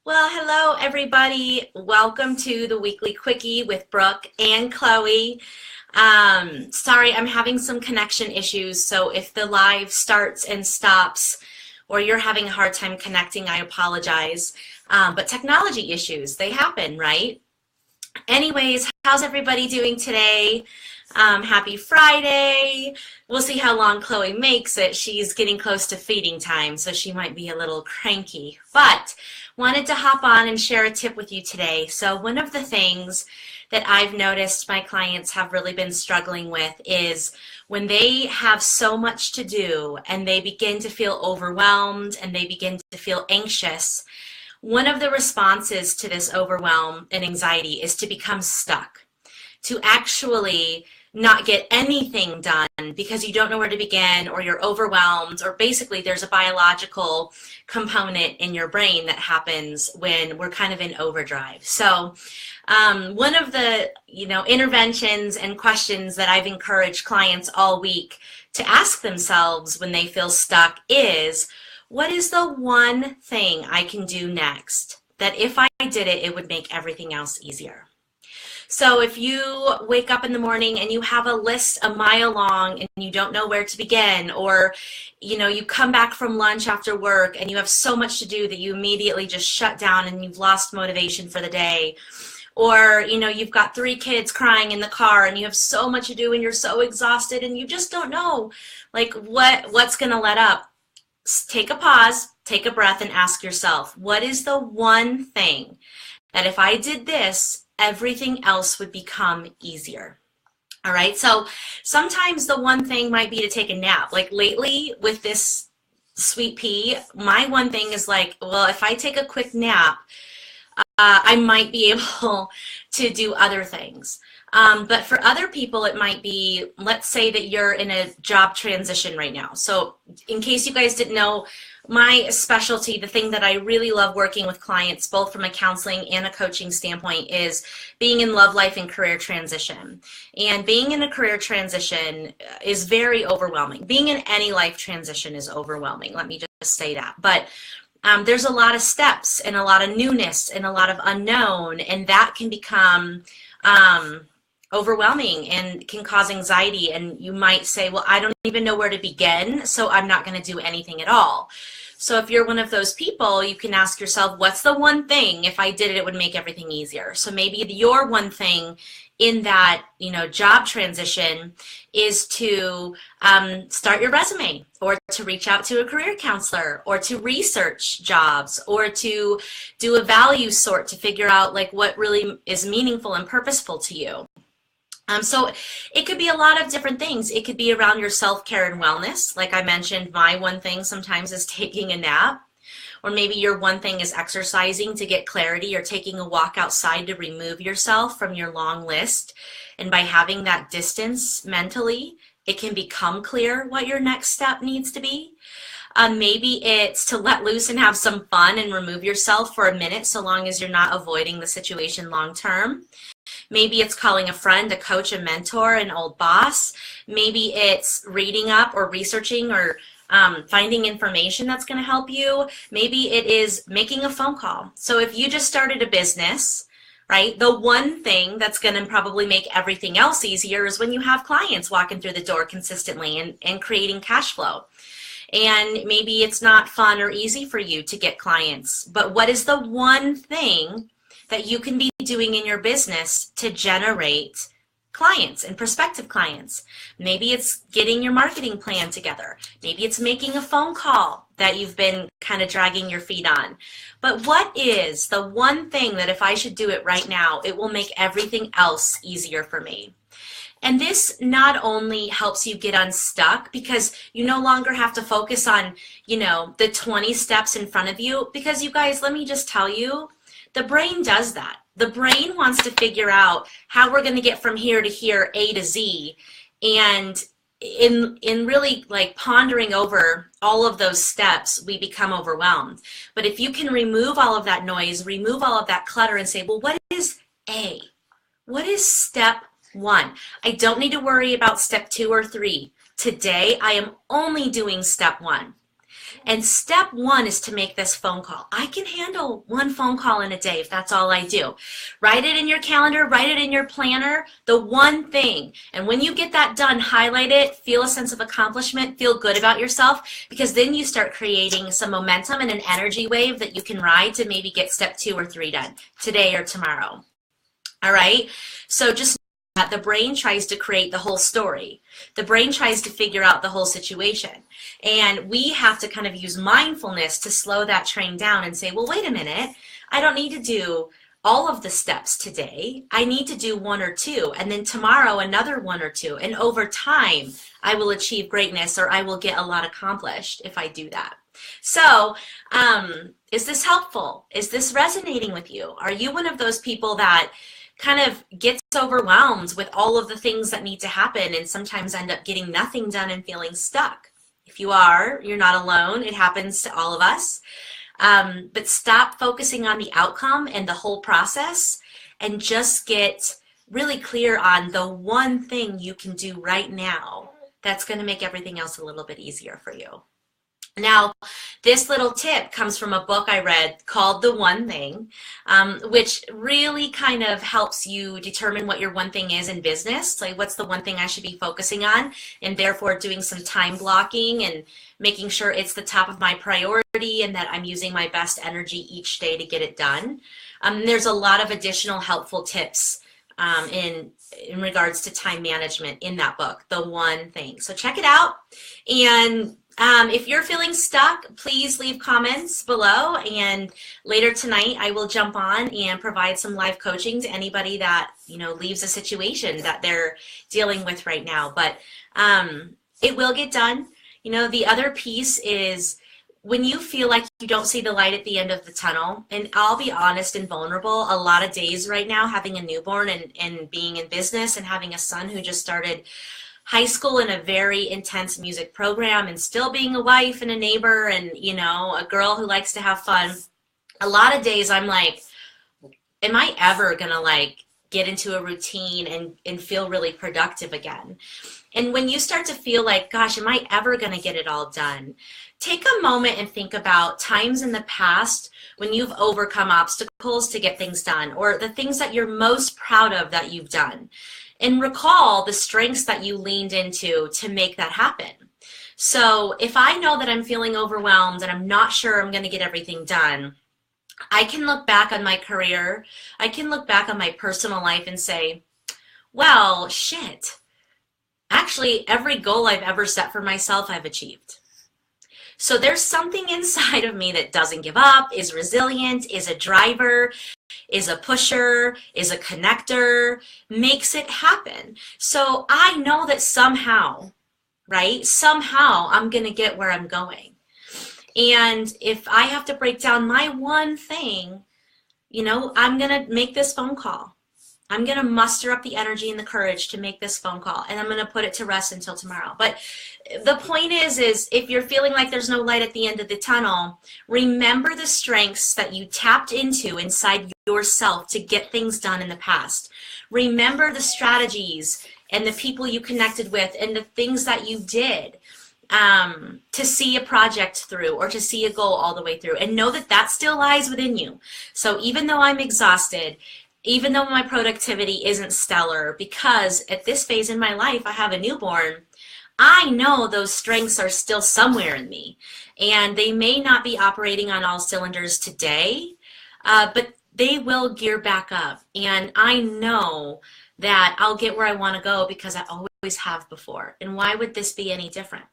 Well, hello everybody. Welcome to the Weekly Quickie with Brooke and Chloe. Sorry, I'm having some connection issues, so if the live starts and stops or you're having a hard time connecting, I apologize. But technology issues, they happen, right? Anyways, how's everybody doing today? Happy Friday. We'll see how long Chloe makes it. She's getting close to feeding time, so she might be a little cranky. But wanted to hop on and share a tip with you today. So one of the things that I've noticed my clients have really been struggling with is when they have so much to do and they begin to feel overwhelmed and they begin to feel anxious. One of the responses to this overwhelm and anxiety is to become stuck, to actually not get anything done because you don't know where to begin or you're overwhelmed, or basically there's a biological component in your brain that happens when we're kind of in overdrive. So one of the interventions and questions that I've encouraged clients all week to ask themselves when they feel stuck is, what is the one thing I can do next that if I did it, it would make everything else easier? So if you wake up in the morning and you have a list a mile long and you don't know where to begin, or you come back from lunch after work and you have so much to do that you immediately just shut down and you've lost motivation for the day, or you've got 3 kids crying in the car and you have so much to do and you're so exhausted and you just don't know like what's going to let up. Take a pause, take a breath, and ask yourself, what is the one thing that if I did this, everything else would become easier? All right, so sometimes the one thing might be to take a nap. Like lately with this sweet pea, my one thing is like, well, if I take a quick nap, I might be able to do other things. But for other people, it might be, let's say that you're in a job transition right now. So in case you guys didn't know, my specialty, the thing that I really love working with clients, both from a counseling and a coaching standpoint, is being in love, life, and career transition. And being in a career transition is very overwhelming. Being in any life transition is overwhelming. Let me just say that. But there's a lot of steps and a lot of newness and a lot of unknown, and that can become overwhelming and can cause anxiety. And you might say, well, I don't even know where to begin, so I'm not going to do anything at all. So if you're one of those people, you can ask yourself, what's the one thing, if I did it, it would make everything easier? So maybe your one thing in that job transition is to start your resume, or to reach out to a career counselor, or to research jobs, or to do a value sort to figure out like what really is meaningful and purposeful to you. So it could be a lot of different things. It could be around your self-care and wellness. Like I mentioned, my one thing sometimes is taking a nap. Or maybe your one thing is exercising to get clarity, or taking a walk outside to remove yourself from your long list. And by having that distance mentally, it can become clear what your next step needs to be. Maybe it's to let loose and have some fun and remove yourself for a minute, so long as you're not avoiding the situation long term. Maybe it's calling a friend, a coach, a mentor, an old boss. Maybe it's reading up or researching or finding information that's going to help you. Maybe it is making a phone call. So if you just started a business, right, the one thing that's going to probably make everything else easier is when you have clients walking through the door consistently and creating cash flow. And maybe it's not fun or easy for you to get clients, but what is the one thing that you can be doing in your business to generate clients and prospective clients? Maybe it's getting your marketing plan together. Maybe it's making a phone call that you've been kind of dragging your feet on. But what is the one thing that if I should do it right now, it will make everything else easier for me? And this not only helps you get unstuck, because you no longer have to focus on, the 20 steps in front of you, because you guys, let me just tell you, the brain does that. The brain wants to figure out how we're going to get from here to here, A to Z. And in really like pondering over all of those steps, we become overwhelmed. But if you can remove all of that noise, remove all of that clutter, and say, well, what is A? What is step 1? I don't need to worry about step 2 or 3. Today, I am only doing step 1. And step one is to make this phone call. I can handle one phone call in a day if that's all I do. Write it in your calendar, write it in your planner, the one thing. And when you get that done, highlight it, feel a sense of accomplishment, feel good about yourself, because then you start creating some momentum and an energy wave that you can ride to maybe get step 2 or 3 done today or tomorrow. All right? So just that the brain tries to create the whole story. The brain tries to figure out the whole situation. And we have to kind of use mindfulness to slow that train down and say, well, wait a minute, I don't need to do all of the steps today. I need to do 1 or 2, and then tomorrow another 1 or 2. And over time, I will achieve greatness, or I will get a lot accomplished if I do that. So, is this helpful? Is this resonating with you? Are you one of those people that kind of gets overwhelmed with all of the things that need to happen and sometimes end up getting nothing done and feeling stuck? If you are, you're not alone. It happens to all of us. But stop focusing on the outcome and the whole process and just get really clear on the one thing you can do right now that's going to make everything else a little bit easier for you. Now, this little tip comes from a book I read called The One Thing, which really kind of helps you determine what your one thing is in business. Like, what's the one thing I should be focusing on, and therefore doing some time blocking and making sure it's the top of my priority and that I'm using my best energy each day to get it done. There's a lot of additional helpful tips in regards to time management in that book, The One Thing. So check it out. And if you're feeling stuck, please leave comments below, and later tonight I will jump on and provide some live coaching to anybody that, you know, leaves a situation that they're dealing with right now. But it will get done. You know, the other piece is when you feel like you don't see the light at the end of the tunnel, and I'll be honest and vulnerable, a lot of days right now, having a newborn and being in business and having a son who just started high school in a very intense music program, and still being a wife and a neighbor and, you know, a girl who likes to have fun. A lot of days I'm like, am I ever gonna like get into a routine and feel really productive again? And when you start to feel like, gosh, am I ever gonna get it all done? Take a moment and think about times in the past when you've overcome obstacles to get things done, or the things that you're most proud of that you've done. And recall the strengths that you leaned into to make that happen. So if I know that I'm feeling overwhelmed and I'm not sure I'm going to get everything done, I can look back on my career, I can look back on my personal life and say, well, shit, actually every goal I've ever set for myself, I've achieved. So there's something inside of me that doesn't give up, is resilient, is a driver, is a pusher, is a connector, makes it happen. So I know that somehow, right, somehow I'm going to get where I'm going. And if I have to break down my one thing, you know, I'm going to make this phone call. I'm going to muster up the energy and the courage to make this phone call, and I'm going to put it to rest until tomorrow. But the point is if you're feeling like there's no light at the end of the tunnel, remember the strengths that you tapped into inside yourself to get things done in the past. Remember the strategies and the people you connected with and the things that you did to see a project through or to see a goal all the way through, and know that that still lies within you. So even though I'm exhausted, even though my productivity isn't stellar, because at this phase in my life I have a newborn, I know those strengths are still somewhere in me, and they may not be operating on all cylinders today, but they will gear back up, and I know that I'll get where I want to go because I always have before. And why would this be any different?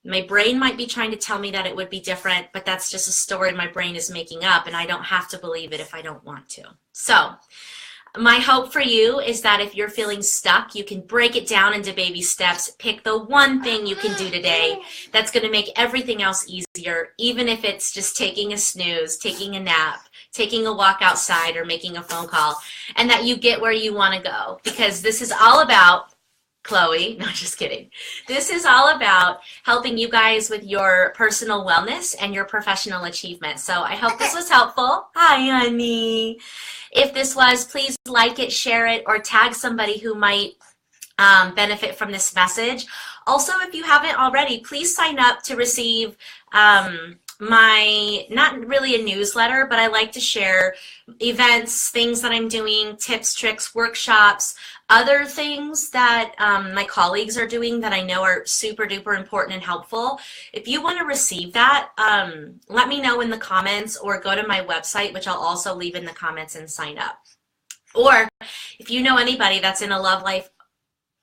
My brain might be trying to tell me that it would be different, but that's just a story my brain is making up, and I don't have to believe it if I don't want to. So my hope for you is that if you're feeling stuck, you can break it down into baby steps. Pick the one thing you can do today that's going to make everything else easier, even if it's just taking a snooze, taking a nap, taking a walk outside, or making a phone call, and that you get where you want to go. Because this is all about, Chloe, no, just kidding. This is all about helping you guys with your personal wellness and your professional achievement. So I hope this was helpful. Hi, honey. If this was, please like it, share it, or tag somebody who might benefit from this message. Also, if you haven't already, please sign up to receive my, not really a newsletter, but I like to share events, things that I'm doing, tips, tricks, workshops, other things that my colleagues are doing that I know are super duper important and helpful. If you want to receive that, let me know in the comments or go to my website, which I'll also leave in the comments, and sign up. Or if you know anybody that's in a love life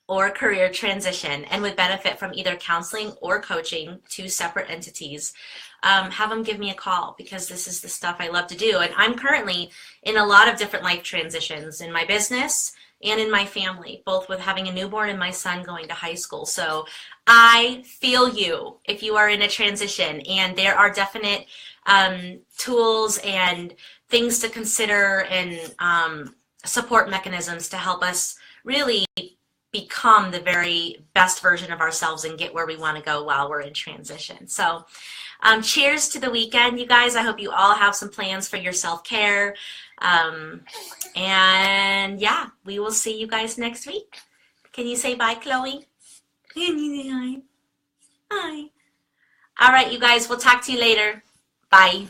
or career transition and would benefit from either counseling or coaching, two separate entities, have them give me a call, because this is the stuff I love to do. And I'm currently in a lot of different life transitions in my business and in my family, both with having a newborn and my son going to high school. So I feel you if you are in a transition, and there are definite tools and things to consider and support mechanisms to help us really become the very best version of ourselves and get where we want to go while we're in transition. So cheers to the weekend, you guys. I hope you all have some plans for your self-care. And yeah, we will see you guys next week. Can you say bye, Chloe? Can you say hi? Hi. All right, you guys, we'll talk to you later. Bye.